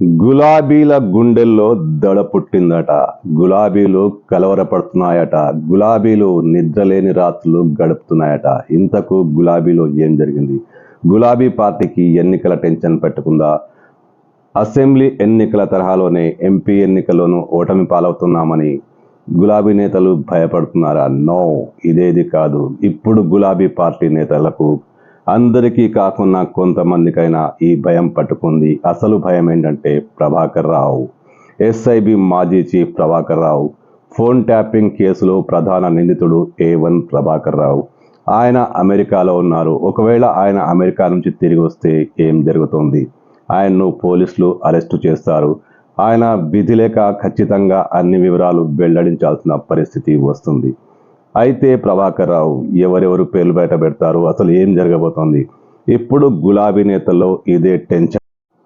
గులాబీల గుండెల్లో దడ పుట్టిందట. గులాబీలు కలవరపడుతున్నాయట. గులాబీలు నిద్రలేని రాత్రులు గడుపుతున్నాయట. ఇంతకు గులాబీలో ఏం జరిగింది? గులాబీ పార్టీకి ఎన్నికల టెన్షన్ పెట్టుకుందా? అసెంబ్లీ ఎన్నికల తరహాలోనే ఎంపీ ఎన్నికల్లోనూ ఓటమి పాలవుతున్నామని గులాబీ నేతలు భయపడుతున్నారా? నో, ఇదేది కాదు. ఇప్పుడు గులాబీ పార్టీ నేతలకు అందరికీ కాకుండా కొంతమందికైనా ఈ భయం పట్టుకుంది. అసలు భయం ఏంటంటే ప్రభాకర్ రావు, ఎస్ఐబి మాజీ chief Prabhakar Rao, phone tapping కేసులో ప్రధాన నిందితుడు A1 ప్రభాకర్ రావు. ఆయన అమెరికాలో ఉన్నారు. ఒకవేళ ఆయన అమెరికా నుంచి తిరిగి వస్తే ఏం జరుగుతుంది? ఆయన్ను పోలీసులు అరెస్టు చేస్తారు. ఆయన విధి లేక ఖచ్చితంగా అన్ని వివరాలు వెల్లడించాల్సిన పరిస్థితి వస్తుంది. అయితే ప్రభాకర్ రావు ఎవరెవరు పేర్లు బయట పెడతారు? అసలు ఏం జరగబోతోంది? ఇప్పుడు గులాబీ నేతల్లో ఇదే టెన్షన్.